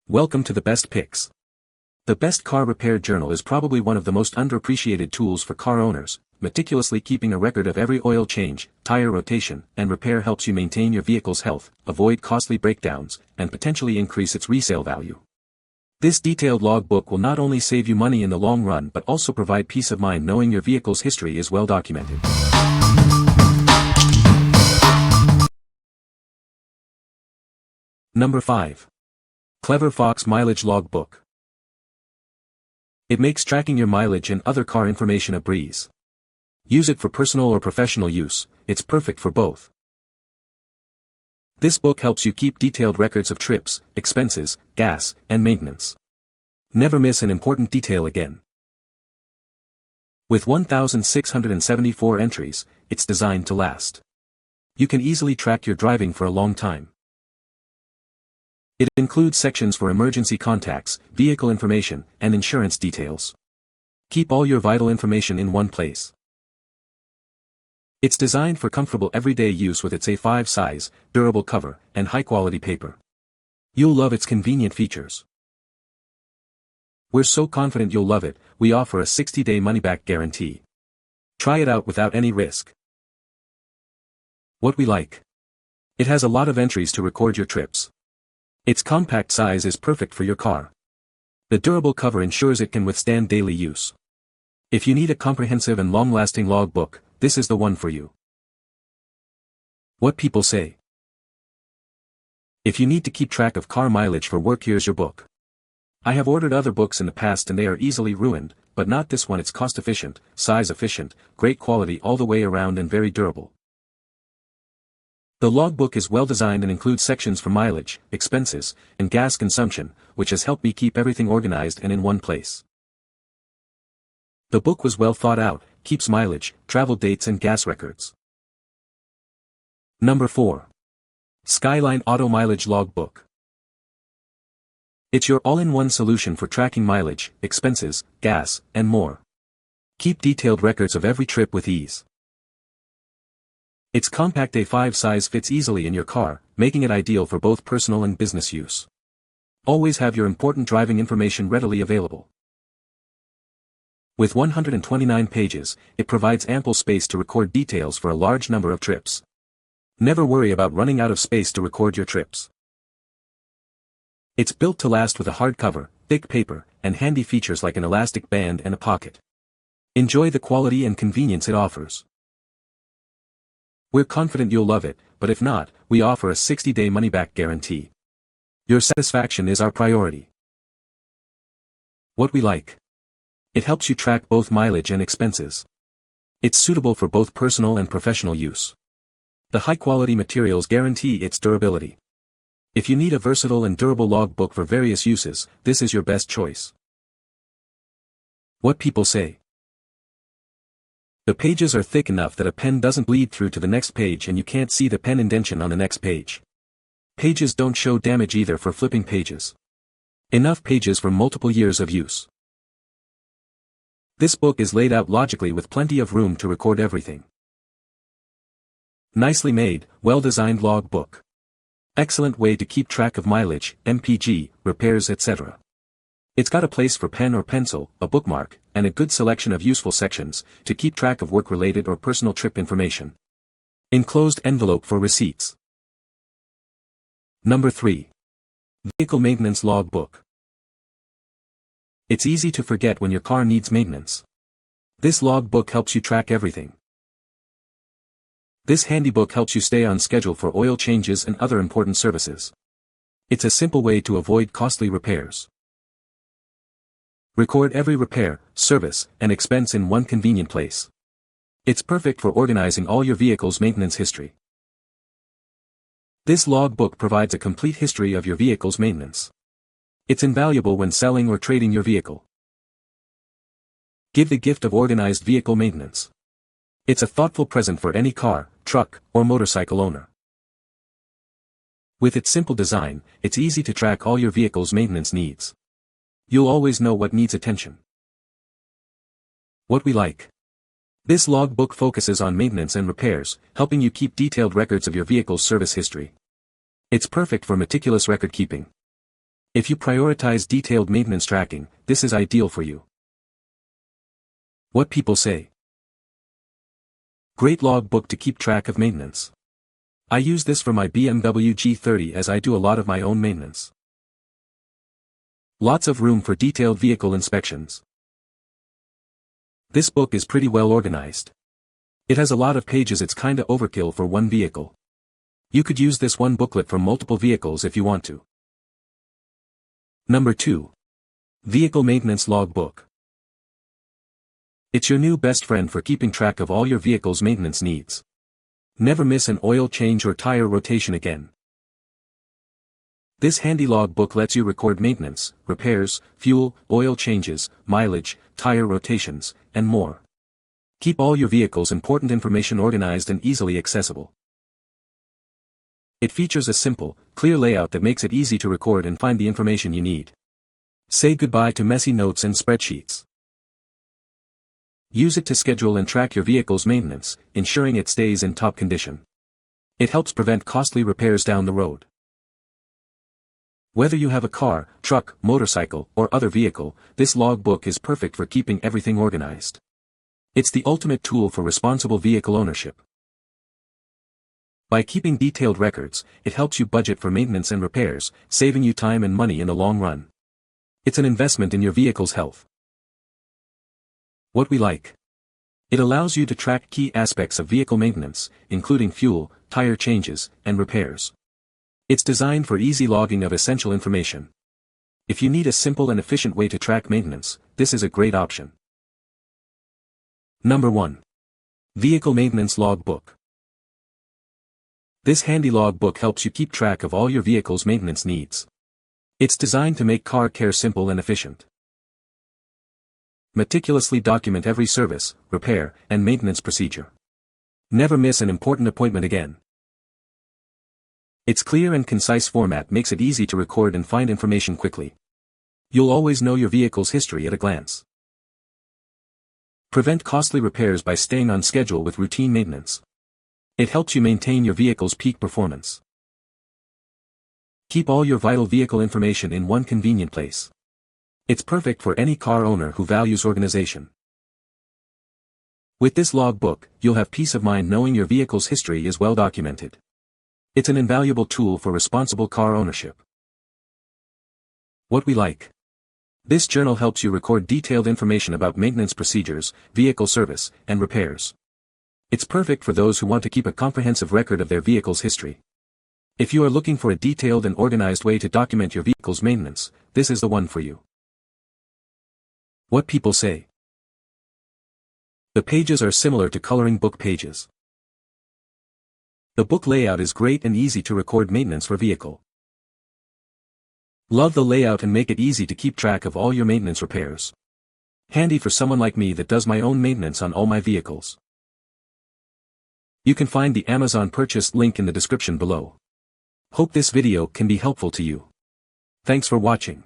Welcome to the Best Picks. The Best Car Repair Journal is probably one of the most underappreciated tools for car owners. Meticulously keeping a record of every oil change, tire rotation, and repair helps you maintain your vehicle's health, avoid costly breakdowns, and potentially increase its resale value. This detailed logbook will not only save you money in the long run but also provide peace of mind knowing your vehicle's history is well documented. Number 5. Clever Fox Mileage Logbook. It makes tracking your mileage and other car information a breeze. Use it for personal or professional use, it's perfect for both. This book helps you keep detailed records of trips, expenses, gas, and maintenance. Never miss an important detail again. With 1,674 entries, it's designed to last. You can easily track your driving for a long time. It includes sections for emergency contacts, vehicle information, and insurance details. Keep all your vital information in one place. It's designed for comfortable everyday use with its A5 size, durable cover, and high-quality paper. You'll love its convenient features. We're so confident you'll love it, we offer a 60-day money-back guarantee. Try it out without any risk. What we like. It has a lot of entries to record your trips. Its compact size is perfect for your car. The durable cover ensures it can withstand daily use. If you need a comprehensive and long-lasting logbook, this is the one for you. What people say. If you need to keep track of car mileage for work, here's your book. I have ordered other books in the past and they are easily ruined, but not this one. It's cost-efficient, size-efficient, great quality all the way around and very durable. The logbook is well designed and includes sections for mileage, expenses, and gas consumption, which has helped me keep everything organized and in one place. The book was well thought out, keeps mileage, travel dates and gas records. Number 4. Skyline Auto Mileage Logbook. It's your all-in-one solution for tracking mileage, expenses, gas, and more. Keep detailed records of every trip with ease. Its compact A5 size fits easily in your car, making it ideal for both personal and business use. Always have your important driving information readily available. With 129 pages, it provides ample space to record details for a large number of trips. Never worry about running out of space to record your trips. It's built to last with a hardcover, thick paper, and handy features like an elastic band and a pocket. Enjoy the quality and convenience it offers. We're confident you'll love it, but if not, we offer a 60-day money-back guarantee. Your satisfaction is our priority. What we like. It helps you track both mileage and expenses. It's suitable for both personal and professional use. The high-quality materials guarantee its durability. If you need a versatile and durable logbook for various uses, this is your best choice. What people say. The pages are thick enough that a pen doesn't bleed through to the next page and you can't see the pen indentation on the next page. Pages don't show damage either for flipping pages. Enough pages for multiple years of use. This book is laid out logically with plenty of room to record everything. Nicely made, well-designed logbook. Excellent way to keep track of mileage, MPG, repairs, etc. It's got a place for pen or pencil, a bookmark, and a good selection of useful sections to keep track of work-related or personal trip information. Enclosed envelope for receipts. Number 3. Vehicle Maintenance Logbook. It's easy to forget when your car needs maintenance. This logbook helps you track everything. This handy book helps you stay on schedule for oil changes and other important services. It's a simple way to avoid costly repairs. Record every repair, service, and expense in one convenient place. It's perfect for organizing all your vehicle's maintenance history. This logbook provides a complete history of your vehicle's maintenance. It's invaluable when selling or trading your vehicle. Give the gift of organized vehicle maintenance. It's a thoughtful present for any car, truck, or motorcycle owner. With its simple design, it's easy to track all your vehicle's maintenance needs. You'll always know what needs attention. What we like. This logbook focuses on maintenance and repairs, helping you keep detailed records of your vehicle's service history. It's perfect for meticulous record keeping. If you prioritize detailed maintenance tracking, this is ideal for you. What people say. Great logbook to keep track of maintenance. I use this for my BMW G30 as I do a lot of my own maintenance. Lots of room for detailed vehicle inspections. This book is pretty well organized. It has a lot of pages. It's kinda overkill for one vehicle. You could use this one booklet for multiple vehicles if you want to. Number 2. Vehicle Maintenance Logbook. It's your new best friend for keeping track of all your vehicle's maintenance needs. Never miss an oil change or tire rotation again. This handy logbook lets you record maintenance, repairs, fuel, oil changes, mileage, tire rotations, and more. Keep all your vehicle's important information organized and easily accessible. It features a simple, clear layout that makes it easy to record and find the information you need. Say goodbye to messy notes and spreadsheets. Use it to schedule and track your vehicle's maintenance, ensuring it stays in top condition. It helps prevent costly repairs down the road. Whether you have a car, truck, motorcycle, or other vehicle, this logbook is perfect for keeping everything organized. It's the ultimate tool for responsible vehicle ownership. By keeping detailed records, it helps you budget for maintenance and repairs, saving you time and money in the long run. It's an investment in your vehicle's health. What we like. It allows you to track key aspects of vehicle maintenance, including fuel, tire changes, and repairs. It's designed for easy logging of essential information. If you need a simple and efficient way to track maintenance, this is a great option. Number 1. Vehicle Maintenance Logbook. This handy logbook helps you keep track of all your vehicle's maintenance needs. It's designed to make car care simple and efficient. Meticulously document every service, repair, and maintenance procedure. Never miss an important appointment again. Its clear and concise format makes it easy to record and find information quickly. You'll always know your vehicle's history at a glance. Prevent costly repairs by staying on schedule with routine maintenance. It helps you maintain your vehicle's peak performance. Keep all your vital vehicle information in one convenient place. It's perfect for any car owner who values organization. With this logbook, you'll have peace of mind knowing your vehicle's history is well documented. It's an invaluable tool for responsible car ownership. What we like. This journal helps you record detailed information about maintenance procedures, vehicle service, and repairs. It's perfect for those who want to keep a comprehensive record of their vehicle's history. If you are looking for a detailed and organized way to document your vehicle's maintenance, this is the one for you. What people say. The pages are similar to coloring book pages. The book layout is great and easy to record maintenance for vehicle. Love the layout and make it easy to keep track of all your maintenance repairs. Handy for someone like me that does my own maintenance on all my vehicles. You can find the Amazon purchase link in the description below. Hope this video can be helpful to you. Thanks for watching.